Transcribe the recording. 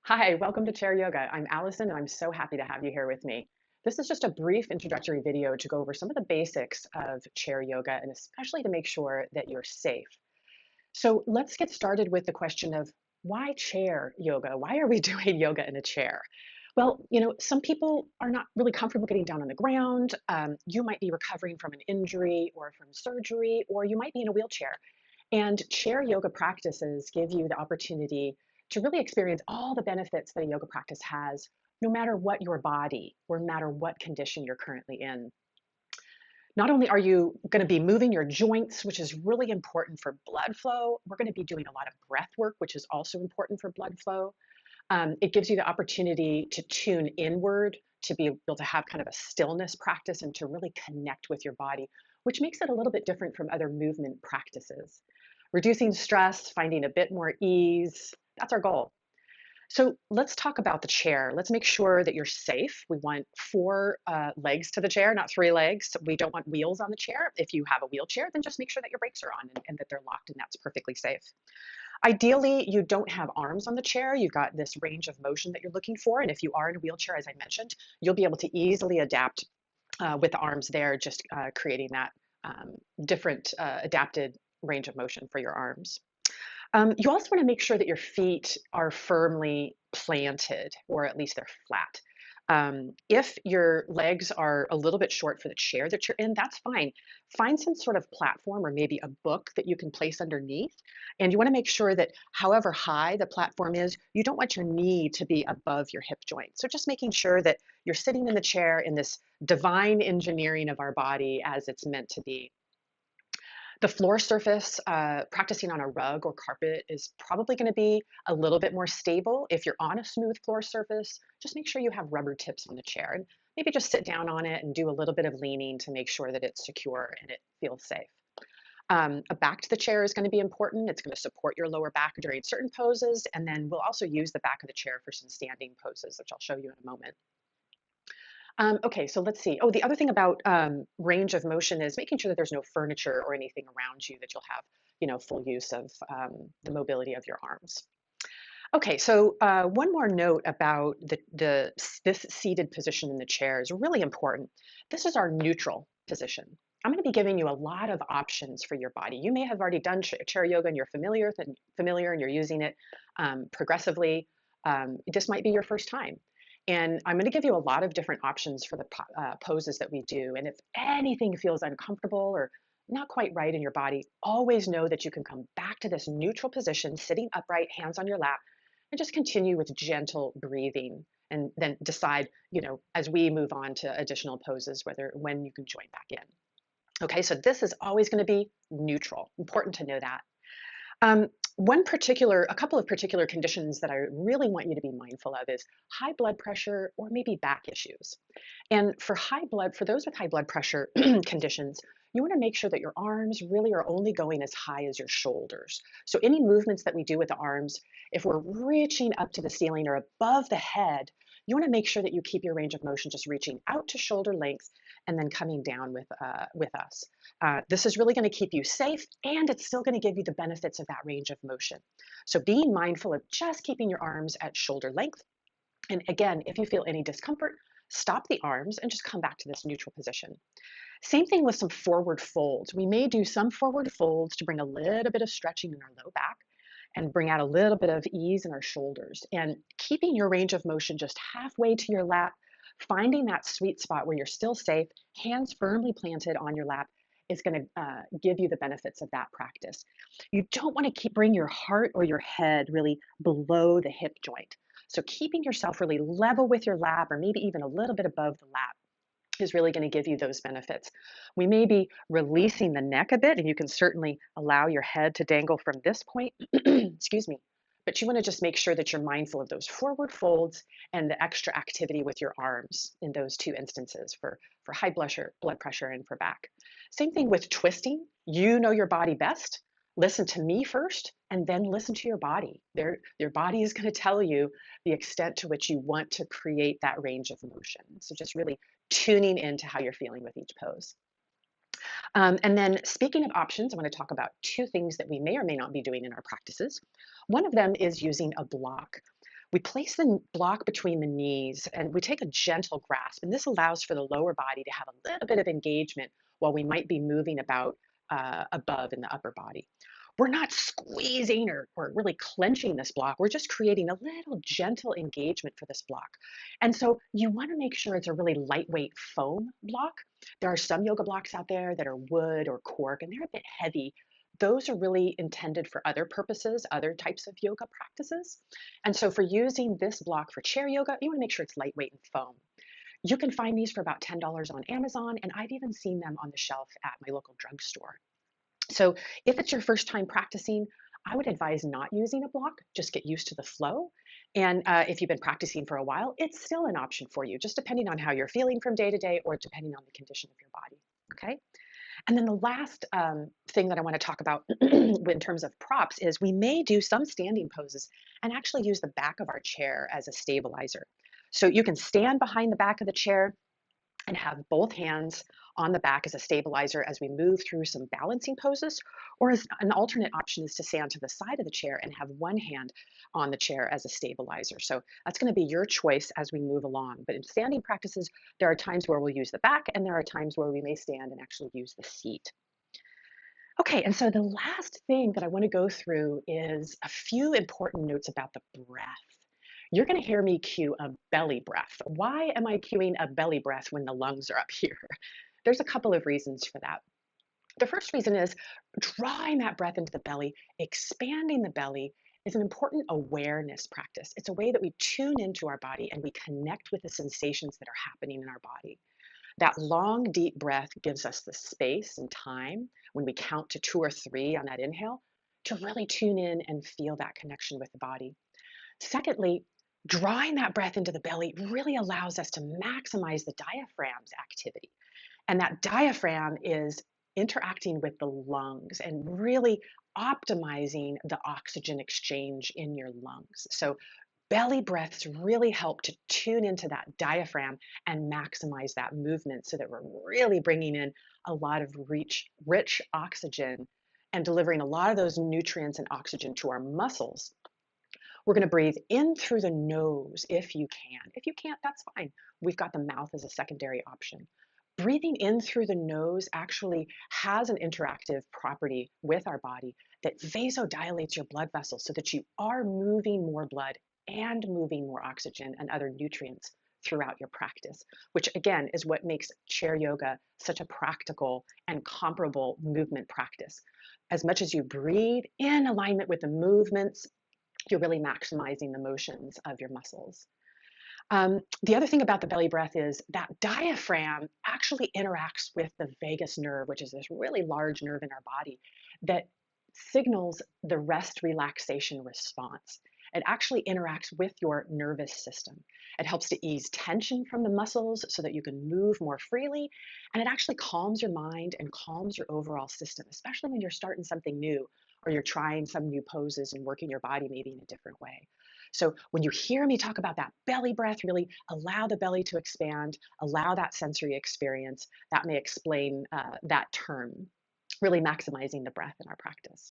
Hi, welcome to Chair Yoga. I'm Allison, and I'm so happy to have you here with me. This is just a brief introductory video to go over some of the basics of chair yoga and especially to make sure that you're safe. So let's get started with the question of why chair yoga? Why are we doing yoga in a chair? Well, some people are not really comfortable getting down on the ground. You might be recovering from an injury or from surgery, or you might be in a wheelchair. And chair yoga practices give you the opportunity to really experience all the benefits that a yoga practice has, no matter what your body or no matter what condition you're currently in. Not only are you going to be moving your joints, which is really important for blood flow, we're going to be doing a lot of breath work, which is also important for blood flow. It gives you the opportunity to tune inward, to be able to have kind of a stillness practice and to really connect with your body, which makes it a little bit different from other movement practices. Reducing stress, finding a bit more ease, that's our goal. So let's talk about the chair. Let's make sure that you're safe. We want four legs to the chair, not three legs. We don't want wheels on the chair. If you have a wheelchair, then just make sure that your brakes are on and that they're locked, and that's perfectly safe. Ideally, you don't have arms on the chair. You've got this range of motion that you're looking for. And if you are in a wheelchair, as I mentioned, you'll be able to easily adapt with the arms there, just creating that different adapted range of motion for your arms. You also want to make sure that your feet are firmly planted, or at least they're flat. If your legs are a little bit short for the chair that you're in, that's fine. Find some sort of platform or maybe a book that you can place underneath. And you want to make sure that however high the platform is, you don't want your knee to be above your hip joint. So just making sure that you're sitting in the chair in this divine engineering of our body as it's meant to be. The floor surface, practicing on a rug or carpet is probably going to be a little bit more stable. If you're on a smooth floor surface, just make sure you have rubber tips on the chair and maybe just sit down on it and do a little bit of leaning to make sure that it's secure and it feels safe. A back to the chair is going to be important. It's going to support your lower back during certain poses, and then we'll also use the back of the chair for some standing poses, which I'll show you in a moment. Okay, so let's see. Oh, the other thing about range of motion is making sure that there's no furniture or anything around you that you'll have, full use of the mobility of your arms. Okay, so one more note about this seated position in the chair is really important. This is our neutral position. I'm going to be giving you a lot of options for your body. You may have already done chair yoga and you're familiar and you're using it progressively. This might be your first time. And I'm going to give you a lot of different options for the poses that we do. And if anything feels uncomfortable or not quite right in your body, always know that you can come back to this neutral position, sitting upright, hands on your lap, and just continue with gentle breathing. And then decide, as we move on to additional poses, when you can join back in. Okay, so this is always going to be neutral. Important to know that. Um, a couple of particular conditions that I really want you to be mindful of is high blood pressure or maybe back issues. And for those with high blood pressure conditions, you want to make sure that your arms really are only going as high as your shoulders. So any movements that we do with the arms, if we're reaching up to the ceiling or above the head, you want to make sure that you keep your range of motion just reaching out to shoulder length and then coming down with us. This is really going to keep you safe, and it's still going to give you the benefits of that range of motion. So being mindful of just keeping your arms at shoulder length. And again, if you feel any discomfort, stop the arms and just come back to this neutral position. Same thing with some forward folds. We may do some forward folds to bring a little bit of stretching in our low back and bring out a little bit of ease in our shoulders. And keeping your range of motion just halfway to your lap, finding that sweet spot where you're still safe, hands firmly planted on your lap, is going to give you the benefits of that practice. You don't want to bring your heart or your head really below the hip joint. So keeping yourself really level with your lap or maybe even a little bit above the lap is really going to give you those benefits. We may be releasing the neck a bit, and you can certainly allow your head to dangle from this point. Excuse me. But you want to just make sure that you're mindful of those forward folds and the extra activity with your arms in those two instances for high blood pressure and for back. Same thing with twisting. You know your body best. Listen to me first and then listen to your body. Your body is going to tell you the extent to which you want to create that range of motion. So just really tuning into how you're feeling with each pose. And then speaking of options, I want to talk about two things that we may or may not be doing in our practices. One of them is using a block. We place the block between the knees and we take a gentle grasp, and this allows for the lower body to have a little bit of engagement while we might be moving about above in the upper body. We're not squeezing or really clenching this block. We're just creating a little gentle engagement for this block. And so you want to make sure it's a really lightweight foam block. There are some yoga blocks out there that are wood or cork, and they're a bit heavy. Those are really intended for other purposes, other types of yoga practices. And so for using this block for chair yoga, you want to make sure it's lightweight and foam. You can find these for about $10 on Amazon, and I've even seen them on the shelf at my local drugstore. So if it's your first time practicing, I would advise not using a block, just get used to the flow. And if you've been practicing for a while, it's still an option for you, just depending on how you're feeling from day to day or depending on the condition of your body. Okay. And then the last thing that I want to talk about in terms of props is we may do some standing poses and actually use the back of our chair as a stabilizer. So you can stand behind the back of the chair and have both hands on the back as a stabilizer as we move through some balancing poses. Or as an alternate option is to stand to the side of the chair and have one hand on the chair as a stabilizer. So that's going to be your choice as we move along. But in standing practices, there are times where we'll use the back and there are times where we may stand and actually use the seat. Okay, and so the last thing that I want to go through is a few important notes about the breath. You're going to hear me cue a belly breath. Why am I cueing a belly breath when the lungs are up here? There's a couple of reasons for that. The first reason is drawing that breath into the belly, expanding the belly is an important awareness practice. It's a way that we tune into our body and we connect with the sensations that are happening in our body. That long, deep breath gives us the space and time when we count to 2 or 3 on that inhale to really tune in and feel that connection with the body. Secondly, drawing that breath into the belly really allows us to maximize the diaphragm's activity. And that diaphragm is interacting with the lungs and really optimizing the oxygen exchange in your lungs. So belly breaths really help to tune into that diaphragm and maximize that movement so that we're really bringing in a lot of rich oxygen and delivering a lot of those nutrients and oxygen to our muscles. We're going to breathe in through the nose if you can. If you can't, that's fine. We've got the mouth as a secondary option. Breathing in through the nose actually has an interactive property with our body that vasodilates your blood vessels so that you are moving more blood and moving more oxygen and other nutrients throughout your practice, which again is what makes chair yoga such a practical and comparable movement practice. As much as you breathe in alignment with the movements, you're really maximizing the motions of your muscles. The other thing about the belly breath is that diaphragm actually interacts with the vagus nerve, which is this really large nerve in our body that signals the rest relaxation response. It actually interacts with your nervous system. It helps to ease tension from the muscles so that you can move more freely. And it actually calms your mind and calms your overall system, especially when you're starting something new or you're trying some new poses and working your body maybe in a different way. So when you hear me talk about that belly breath, really allow the belly to expand, allow that sensory experience. That may explain that term, really maximizing the breath in our practice.